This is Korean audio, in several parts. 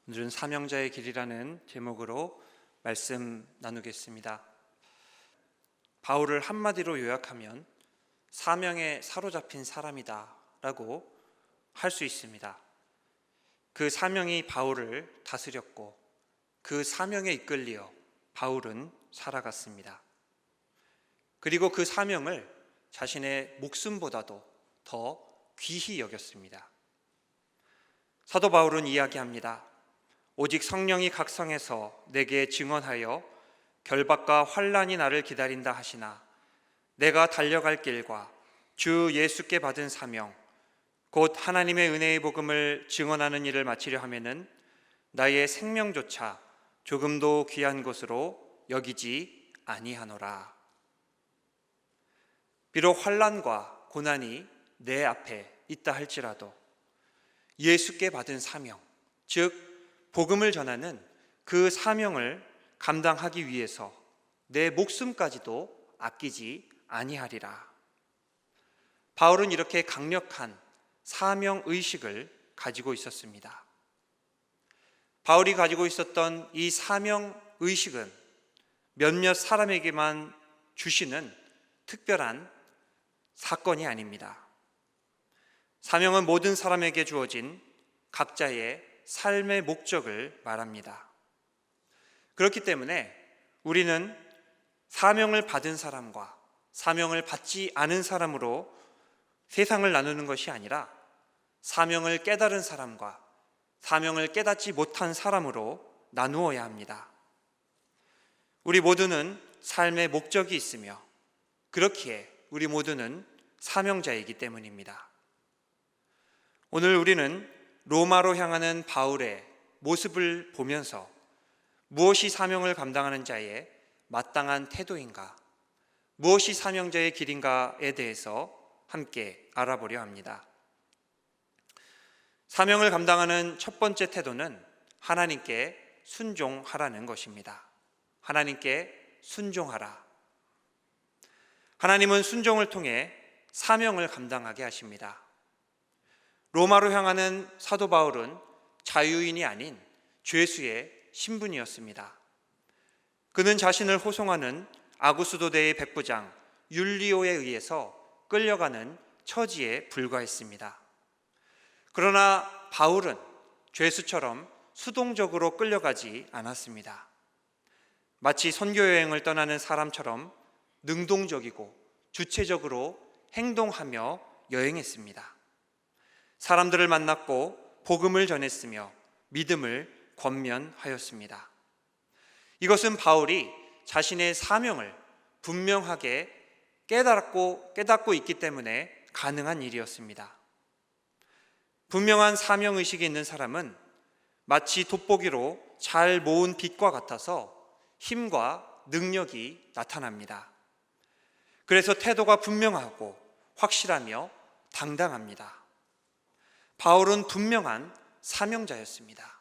오늘은 사명자의 길이라는 제목으로 말씀 나누겠습니다. 바울을 한마디로 요약하면 사명에 사로잡힌 사람이다 라고 할 수 있습니다. 그 사명이 바울을 다스렸고 그 사명에 이끌려 바울은 살아갔습니다. 그리고 그 사명을 자신의 목숨보다도 더 귀히 여겼습니다. 사도 바울은 이야기합니다. 오직 성령이 각성해서 내게 증언하여 결박과 환난이 나를 기다린다 하시나 내가 달려갈 길과 주 예수께 받은 사명 곧 하나님의 은혜의 복음을 증언하는 일을 마치려 하면은 나의 생명조차 조금도 귀한 것으로 여기지 아니하노라. 비록 환난과 고난이 내 앞에 있다 할지라도 예수께 받은 사명, 즉 복음을 전하는 그 사명을 감당하기 위해서 내 목숨까지도 아끼지 아니하리라. 바울은 이렇게 강력한 사명 의식을 가지고 있었습니다. 바울이 가지고 있었던 이 사명 의식은 몇몇 사람에게만 주시는 특별한 사건이 아닙니다. 사명은 모든 사람에게 주어진 각자의 삶의 목적을 말합니다. 그렇기 때문에 우리는 사명을 받은 사람과 사명을 받지 않은 사람으로 세상을 나누는 것이 아니라 사명을 깨달은 사람과 사명을 깨닫지 못한 사람으로 나누어야 합니다. 우리 모두는 삶의 목적이 있으며 그렇기에 우리 모두는 사명자이기 때문입니다. 오늘 우리는 로마로 향하는 바울의 모습을 보면서 무엇이 사명을 감당하는 자의 마땅한 태도인가, 무엇이 사명자의 길인가에 대해서 함께 알아보려 합니다. 사명을 감당하는 첫 번째 태도는 하나님께 순종하라는 것입니다. 하나님께 순종하라. 하나님은 순종을 통해 사명을 감당하게 하십니다. 로마로 향하는 사도 바울은 자유인이 아닌 죄수의 신분이었습니다. 그는 자신을 호송하는 아구스도대의 백부장 율리오에 의해서 끌려가는 처지에 불과했습니다. 그러나 바울은 죄수처럼 수동적으로 끌려가지 않았습니다. 마치 선교여행을 떠나는 사람처럼 능동적이고 주체적으로 행동하며 여행했습니다. 사람들을 만났고 복음을 전했으며 믿음을 권면하였습니다. 이것은 바울이 자신의 사명을 분명하게 깨닫고 있기 때문에 가능한 일이었습니다. 분명한 사명의식이 있는 사람은 마치 돋보기로 잘 모은 빛과 같아서 힘과 능력이 나타납니다. 그래서 태도가 분명하고 확실하며 당당합니다. 바울은 분명한 사명자였습니다.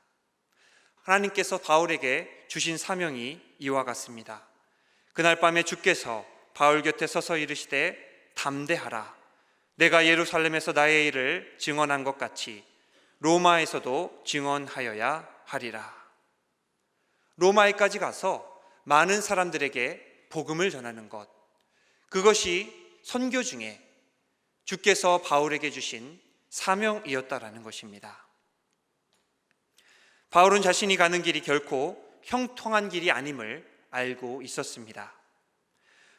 하나님께서 바울에게 주신 사명이 이와 같습니다. 그날 밤에 주께서 바울 곁에 서서 이르시되 담대하라. 내가 예루살렘에서 나의 일을 증언한 것 같이 로마에서도 증언하여야 하리라. 로마에까지 가서 많은 사람들에게 복음을 전하는 것, 그것이 선교 중에 주께서 바울에게 주신 사명이었다라는 것입니다. 바울은 자신이 가는 길이 결코 형통한 길이 아님을 알고 있었습니다.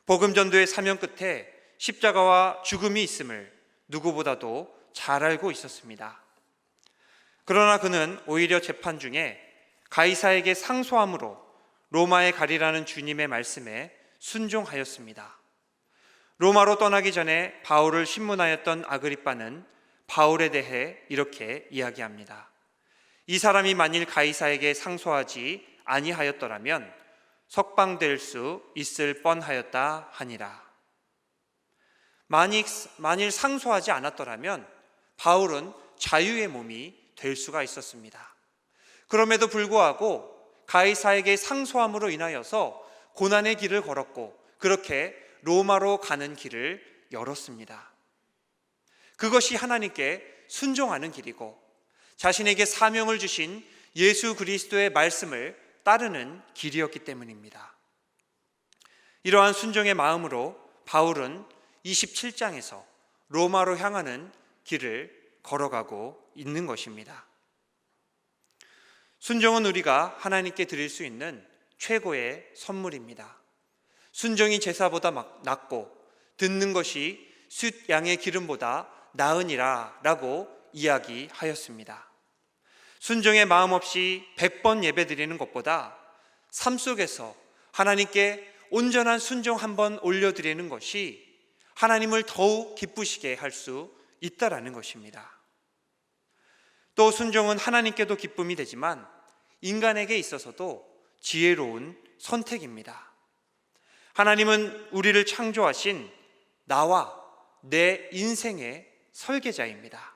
복음 전도의 사명 끝에 십자가와 죽음이 있음을 누구보다도 잘 알고 있었습니다. 그러나 그는 오히려 재판 중에 가이사에게 상소함으로 로마에 가리라는 주님의 말씀에 순종하였습니다. 로마로 떠나기 전에 바울을 신문하였던 아그리빠는 바울에 대해 이렇게 이야기합니다. 이 사람이 만일 가이사에게 상소하지 아니하였더라면 석방될 수 있을 뻔하였다 하니라. 만일 상소하지 않았더라면 바울은 자유의 몸이 될 수가 있었습니다. 그럼에도 불구하고 가이사에게 상소함으로 인하여서 고난의 길을 걸었고 그렇게 로마로 가는 길을 열었습니다. 그것이 하나님께 순종하는 길이고 자신에게 사명을 주신 예수 그리스도의 말씀을 따르는 길이었기 때문입니다. 이러한 순종의 마음으로 바울은 27장에서 로마로 향하는 길을 걸어가고 있는 것입니다. 순종은 우리가 하나님께 드릴 수 있는 최고의 선물입니다. 순종이 제사보다 낫고 듣는 것이 숫 양의 기름보다 나으니라 라고 이야기하였습니다. 순종의 마음 없이 100번 예배드리는 것보다 삶 속에서 하나님께 온전한 순종 한번 올려드리는 것이 하나님을 더욱 기쁘시게 할 수 있다라는 것입니다. 또 순종은 하나님께도 기쁨이 되지만 인간에게 있어서도 지혜로운 선택입니다. 하나님은 우리를 창조하신 나와 내 인생의 설계자입니다.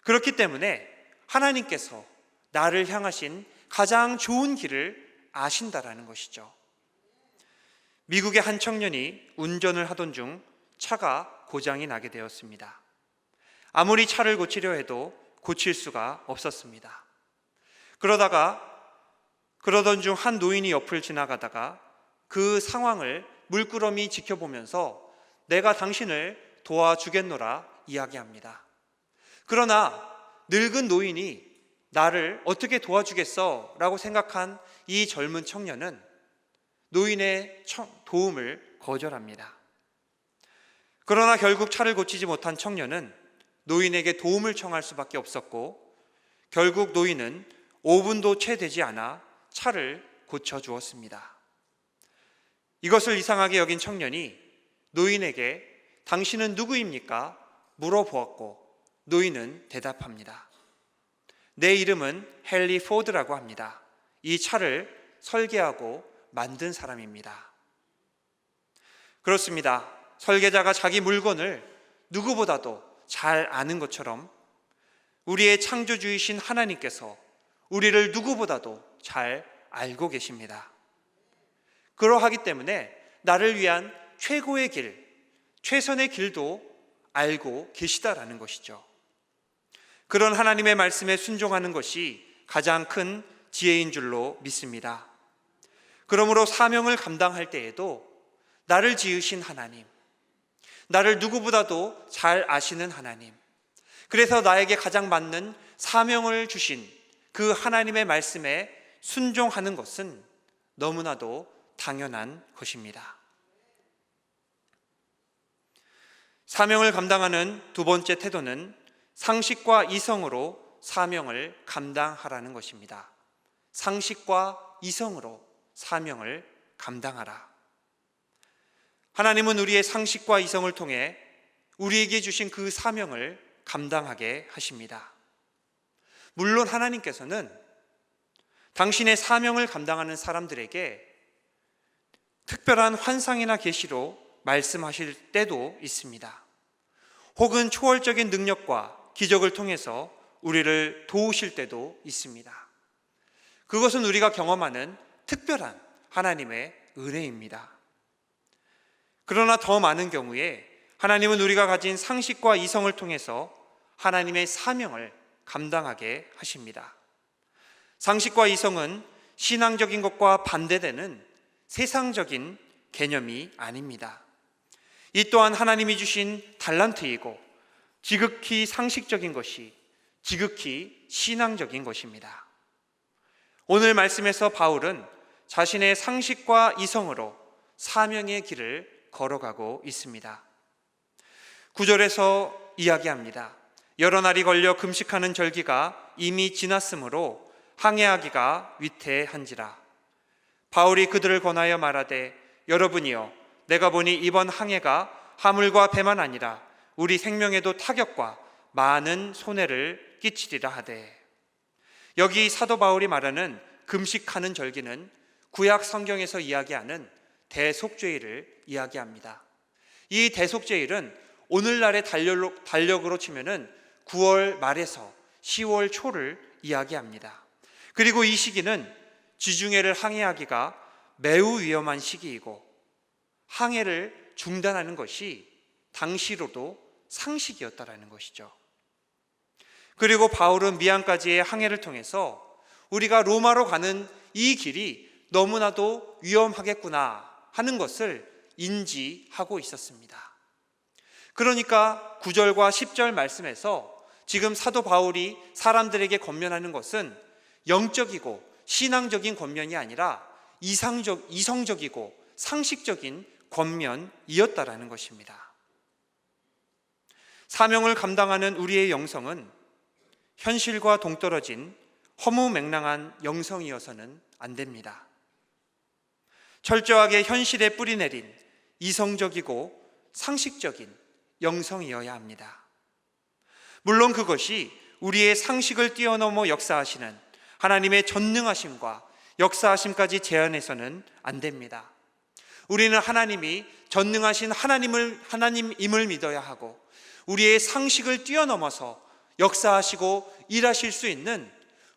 그렇기 때문에 하나님께서 나를 향하신 가장 좋은 길을 아신다라는 것이죠. 미국의 한 청년이 운전을 하던 중 차가 고장이 나게 되었습니다. 아무리 차를 고치려 해도 고칠 수가 없었습니다. 그러던 중 한 노인이 옆을 지나가다가 그 상황을 물끄러미 지켜보면서 내가 당신을 도와주겠노라 이야기합니다. 그러나 늙은 노인이 나를 어떻게 도와주겠어? 라고 생각한 이 젊은 청년은 노인의 도움을 거절합니다. 그러나 결국 차를 고치지 못한 청년은 노인에게 도움을 청할 수밖에 없었고 결국 노인은 5분도 채 되지 않아 차를 고쳐주었습니다. 이것을 이상하게 여긴 청년이 노인에게 당신은 누구입니까? 물어보았고 노인은 대답합니다. 내 이름은 헨리 포드라고 합니다. 이 차를 설계하고 만든 사람입니다. 그렇습니다. 설계자가 자기 물건을 누구보다도 잘 아는 것처럼 우리의 창조주이신 하나님께서 우리를 누구보다도 잘 알고 계십니다. 그러하기 때문에 나를 위한 최고의 길, 최선의 길도 알고 계시다라는 것이죠. 그런 하나님의 말씀에 순종하는 것이 가장 큰 지혜인 줄로 믿습니다. 그러므로 사명을 감당할 때에도 나를 지으신 하나님, 나를 누구보다도 잘 아시는 하나님, 그래서 나에게 가장 맞는 사명을 주신 그 하나님의 말씀에 순종하는 것은 너무나도 당연한 것입니다. 사명을 감당하는 두 번째 태도는 상식과 이성으로 사명을 감당하라는 것입니다. 상식과 이성으로 사명을 감당하라. 하나님은 우리의 상식과 이성을 통해 우리에게 주신 그 사명을 감당하게 하십니다. 물론 하나님께서는 당신의 사명을 감당하는 사람들에게 특별한 환상이나 계시로 말씀하실 때도 있습니다. 혹은 초월적인 능력과 기적을 통해서 우리를 도우실 때도 있습니다. 그것은 우리가 경험하는 특별한 하나님의 은혜입니다. 그러나 더 많은 경우에 하나님은 우리가 가진 상식과 이성을 통해서 하나님의 사명을 감당하게 하십니다. 상식과 이성은 신앙적인 것과 반대되는 세상적인 개념이 아닙니다. 이 또한 하나님이 주신 달란트이고 지극히 상식적인 것이 지극히 신앙적인 것입니다. 오늘 말씀에서 바울은 자신의 상식과 이성으로 사명의 길을 걸어가고 있습니다. 9절에서 이야기합니다. 여러 날이 걸려 금식하는 절기가 이미 지났으므로 항해하기가 위태한지라. 바울이 그들을 권하여 말하되 여러분이여 내가 보니 이번 항해가 하물과 배만 아니라 우리 생명에도 타격과 많은 손해를 끼치리라 하되. 여기 사도 바울이 말하는 금식하는 절기는 구약 성경에서 이야기하는 대속죄일을 이야기합니다. 이 대속죄일은 오늘날의 달력으로 치면은 9월 말에서 10월 초를 이야기합니다. 그리고 이 시기는 지중해를 항해하기가 매우 위험한 시기이고 항해를 중단하는 것이 당시로도 상식이었다라는 것이죠. 그리고 바울은 미안까지의 항해를 통해서 우리가 로마로 가는 이 길이 너무나도 위험하겠구나 하는 것을 인지하고 있었습니다. 그러니까 9절과 10절 말씀에서 지금 사도 바울이 사람들에게 권면하는 것은 영적이고 신앙적인 권면이 아니라 이성적이고 상식적인 권면이었다라는 것입니다. 사명을 감당하는 우리의 영성은 현실과 동떨어진 허무맹랑한 영성이어서는 안 됩니다. 철저하게 현실에 뿌리 내린 이성적이고 상식적인 영성이어야 합니다. 물론 그것이 우리의 상식을 뛰어넘어 역사하시는 하나님의 전능하심과 역사하심까지 제한해서는 안 됩니다. 우리는 하나님이 전능하신 하나님임을 믿어야 하고 우리의 상식을 뛰어넘어서 역사하시고 일하실 수 있는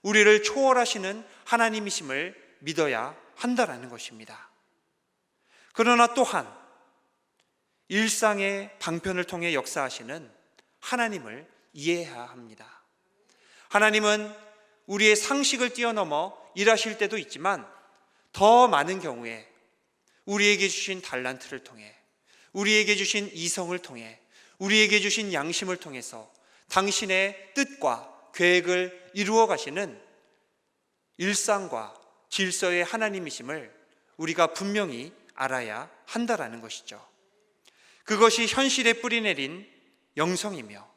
우리를 초월하시는 하나님이심을 믿어야 한다라는 것입니다. 그러나 또한 일상의 방편을 통해 역사하시는 하나님을 이해해야 합니다. 하나님은 우리의 상식을 뛰어넘어 일하실 때도 있지만 더 많은 경우에 우리에게 주신 달란트를 통해, 우리에게 주신 이성을 통해, 우리에게 주신 양심을 통해서 당신의 뜻과 계획을 이루어 가시는 일상과 질서의 하나님이심을 우리가 분명히 알아야 한다라는 것이죠. 그것이 현실에 뿌리내린 영성이며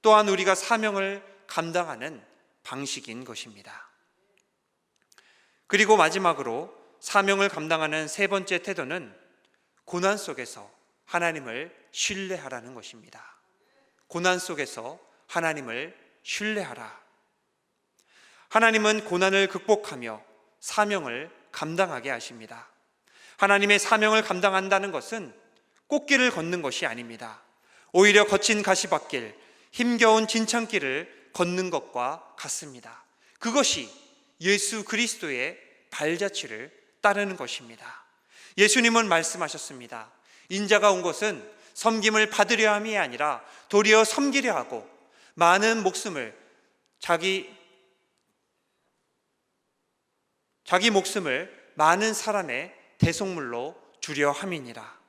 또한 우리가 사명을 감당하는 방식인 것입니다. 그리고 마지막으로 사명을 감당하는 세 번째 태도는 고난 속에서 하나님을 신뢰하라는 것입니다. 고난 속에서 하나님을 신뢰하라. 하나님은 고난을 극복하며 사명을 감당하게 하십니다. 하나님의 사명을 감당한다는 것은 꽃길을 걷는 것이 아닙니다. 오히려 거친 가시밭길, 힘겨운 진창길을 걷는 것과 같습니다. 그것이 예수 그리스도의 발자취를 따르는 것입니다. 예수님은 말씀하셨습니다. 인자가 온 것은 섬김을 받으려 함이 아니라 도리어 섬기려 하고 많은 목숨을 자기 목숨을 많은 사람의 대속물로 주려 함이니라.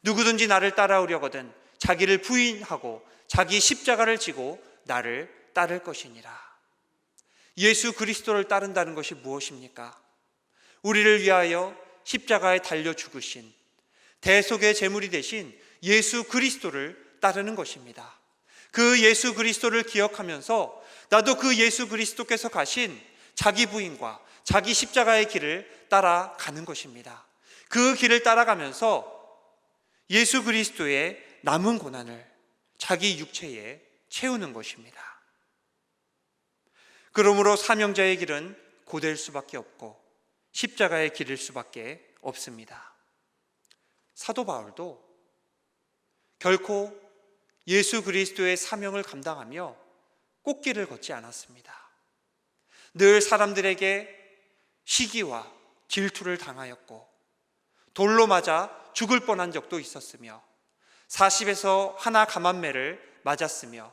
누구든지 나를 따라오려거든 자기를 부인하고 자기 십자가를 지고 나를 따를 것이니라. 예수 그리스도를 따른다는 것이 무엇입니까? 우리를 위하여 십자가에 달려 죽으신 대속의 제물이 되신 예수 그리스도를 따르는 것입니다. 그 예수 그리스도를 기억하면서 나도 그 예수 그리스도께서 가신 자기 부인과 자기 십자가의 길을 따라가는 것입니다. 그 길을 따라가면서 예수 그리스도의 남은 고난을 자기 육체에 채우는 것입니다. 그러므로 사명자의 길은 고될 수밖에 없고 십자가의 길일 수밖에 없습니다. 사도 바울도 결코 예수 그리스도의 사명을 감당하며 꽃길을 걷지 않았습니다. 늘 사람들에게 시기와 질투를 당하였고 돌로 맞아 죽을 뻔한 적도 있었으며 40에서 하나 감한매를 맞았으며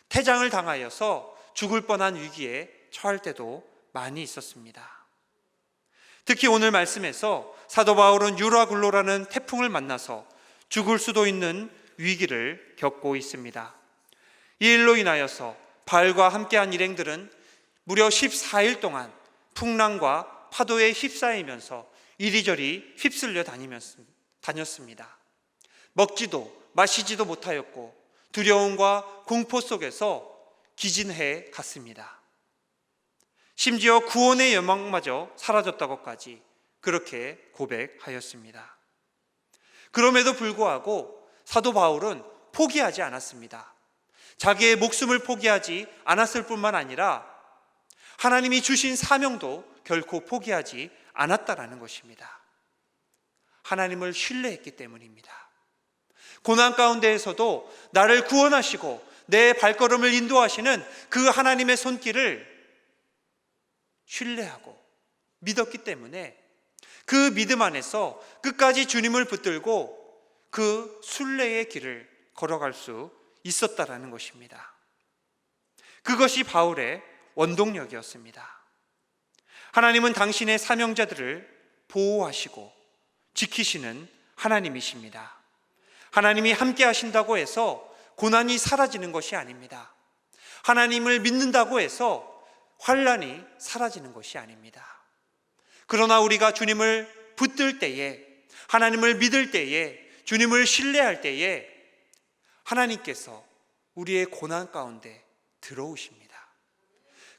태장을 당하여서 죽을 뻔한 위기에 처할 때도 많이 있었습니다. 특히 오늘 말씀에서 사도 바울은 유라굴로라는 태풍을 만나서 죽을 수도 있는 위기를 겪고 있습니다. 이 일로 인하여서 바울과 함께한 일행들은 무려 14일 동안 풍랑과 파도에 휩싸이면서 이리저리 휩쓸려 다녔습니다. 먹지도 마시지도 못하였고 두려움과 공포 속에서 기진해 갔습니다. 심지어 구원의 여망마저 사라졌다고까지 그렇게 고백하였습니다. 그럼에도 불구하고 사도 바울은 포기하지 않았습니다. 자기의 목숨을 포기하지 않았을 뿐만 아니라 하나님이 주신 사명도 결코 포기하지 않았다라는 것입니다. 하나님을 신뢰했기 때문입니다. 고난 가운데에서도 나를 구원하시고 내 발걸음을 인도하시는 그 하나님의 손길을 신뢰하고 믿었기 때문에 그 믿음 안에서 끝까지 주님을 붙들고 그 순례의 길을 걸어갈 수 있었다라는 것입니다. 그것이 바울의 원동력이었습니다. 하나님은 당신의 사명자들을 보호하시고 지키시는 하나님이십니다. 하나님이 함께 하신다고 해서 고난이 사라지는 것이 아닙니다. 하나님을 믿는다고 해서 환난이 사라지는 것이 아닙니다. 그러나 우리가 주님을 붙들 때에, 하나님을 믿을 때에, 주님을 신뢰할 때에 하나님께서 우리의 고난 가운데 들어오십니다.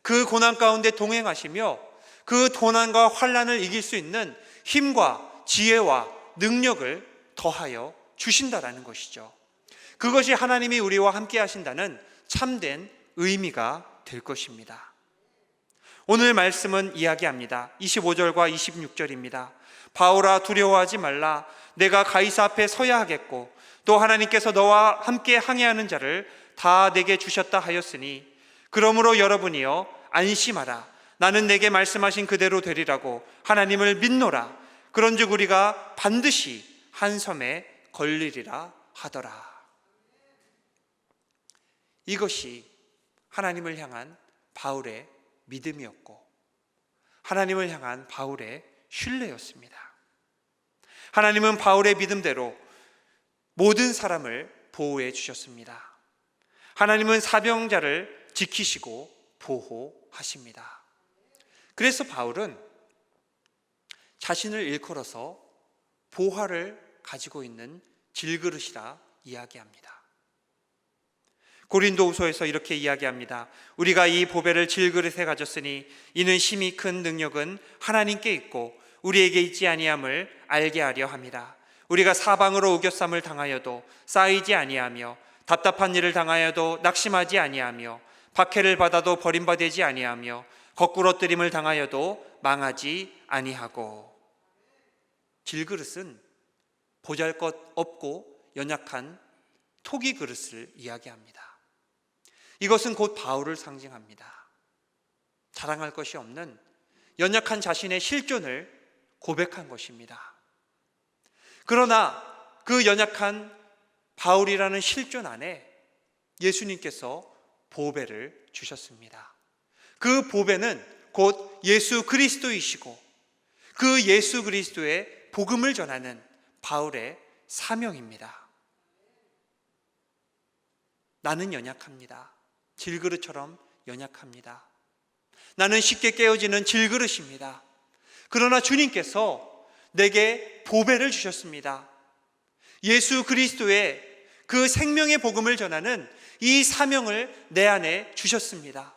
그 고난 가운데 동행하시며 그 고난과 환난을 이길 수 있는 힘과 지혜와 능력을 더하여 주신다라는 것이죠. 그것이 하나님이 우리와 함께 하신다는 참된 의미가 될 것입니다. 오늘 말씀은 이야기합니다. 25절과 26절입니다. 바울아, 두려워하지 말라. 내가 가이사 앞에 서야 하겠고 또 하나님께서 너와 함께 항해하는 자를 다 내게 주셨다 하였으니 그러므로 여러분이여 안심하라. 나는 내게 말씀하신 그대로 되리라고 하나님을 믿노라. 그런즉 우리가 반드시 한 섬에 걸리리라 하더라. 이것이 하나님을 향한 바울의 믿음이었고 하나님을 향한 바울의 신뢰였습니다. 하나님은 바울의 믿음대로 모든 사람을 보호해 주셨습니다. 하나님은 사명자를 지키시고 보호하십니다. 그래서 바울은 자신을 일컬어서 보화를 가지고 있는 질그릇이라 이야기합니다. 고린도후서에서 이렇게 이야기합니다. 우리가 이 보배를 질그릇에 가졌으니 이는 심히 큰 능력은 하나님께 있고 우리에게 있지 아니함을 알게 하려 함이라. 우리가 사방으로 우겨쌈을 당하여도 쌓이지 아니하며 답답한 일을 당하여도 낙심하지 아니하며 박해를 받아도 버림받지 아니하며 거꾸로 뜨림을 당하여도 망하지 아니하고. 질그릇은 보잘것없고 연약한 토기 그릇을 이야기합니다. 이것은 곧 바울을 상징합니다. 자랑할 것이 없는 연약한 자신의 실존을 고백한 것입니다. 그러나 그 연약한 바울이라는 실존 안에 예수님께서 보배를 주셨습니다. 그 보배는 곧 예수 그리스도이시고 그 예수 그리스도의 복음을 전하는 바울의 사명입니다. 나는 연약합니다. 질그릇처럼 연약합니다. 나는 쉽게 깨어지는 질그릇입니다. 그러나 주님께서 내게 보배를 주셨습니다. 예수 그리스도의 그 생명의 복음을 전하는 이 사명을 내 안에 주셨습니다.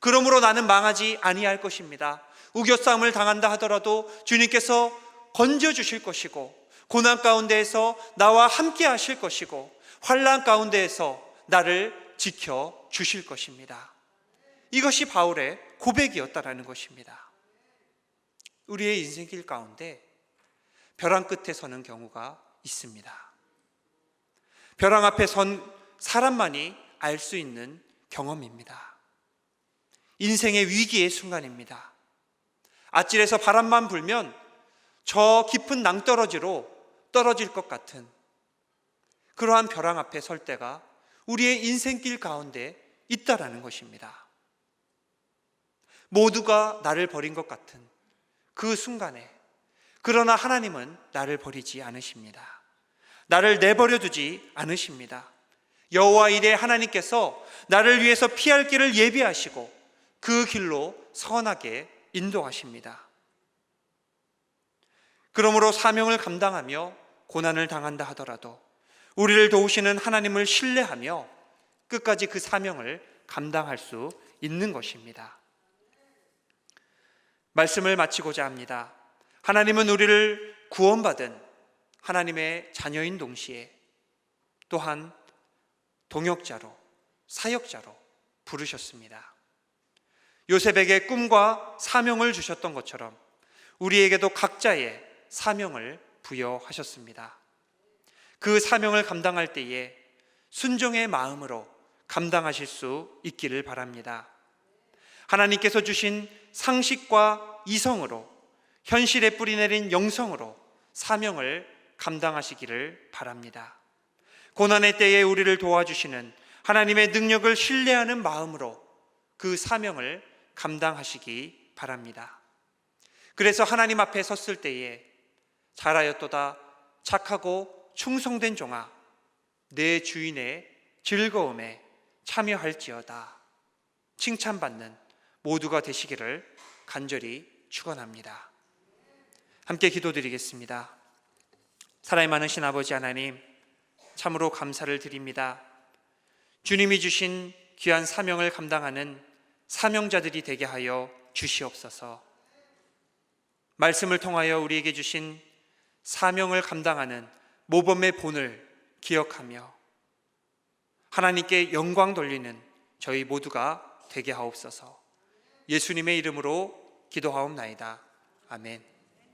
그러므로 나는 망하지 아니할 것입니다. 우겨싸움을 당한다 하더라도 주님께서 건져주실 것이고 고난 가운데에서 나와 함께 하실 것이고 환난 가운데에서 나를 지켜주실 것입니다. 이것이 바울의 고백이었다라는 것입니다. 우리의 인생길 가운데 벼랑 끝에 서는 경우가 있습니다. 벼랑 앞에 선 사람만이 알 수 있는 경험입니다. 인생의 위기의 순간입니다. 아찔해서 바람만 불면 저 깊은 낭떠러지로 떨어질 것 같은 그러한 벼랑 앞에 설 때가 우리의 인생길 가운데 있다라는 것입니다. 모두가 나를 버린 것 같은 그 순간에, 그러나 하나님은 나를 버리지 않으십니다. 나를 내버려 두지 않으십니다. 여호와 이레 하나님께서 나를 위해서 피할 길을 예비하시고 그 길로 선하게 인도하십니다. 그러므로 사명을 감당하며 고난을 당한다 하더라도 우리를 도우시는 하나님을 신뢰하며 끝까지 그 사명을 감당할 수 있는 것입니다. 말씀을 마치고자 합니다. 하나님은 우리를 구원받은 하나님의 자녀인 동시에 또한 동역자로, 사역자로 부르셨습니다. 요셉에게 꿈과 사명을 주셨던 것처럼 우리에게도 각자의 사명을 부여하셨습니다. 그 사명을 감당할 때에 순종의 마음으로 감당하실 수 있기를 바랍니다. 하나님께서 주신 상식과 이성으로, 현실에 뿌리내린 영성으로 사명을 감당하시기를 바랍니다. 고난의 때에 우리를 도와주시는 하나님의 능력을 신뢰하는 마음으로 그 사명을 감당하시기 바랍니다. 그래서 하나님 앞에 섰을 때에 잘하였도다 착하고 충성된 종아, 내 주인의 즐거움에 참여할지어다 칭찬받는 모두가 되시기를 간절히 축원합니다. 함께 기도드리겠습니다. 사랑이 많으신 아버지 하나님, 참으로 감사를 드립니다. 주님이 주신 귀한 사명을 감당하는 사명자들이 되게 하여 주시옵소서. 말씀을 통하여 우리에게 주신 사명을 감당하는 모범의 본을 기억하며 하나님께 영광 돌리는 저희 모두가 되게 하옵소서. 예수님의 이름으로 기도하옵나이다. 아멘.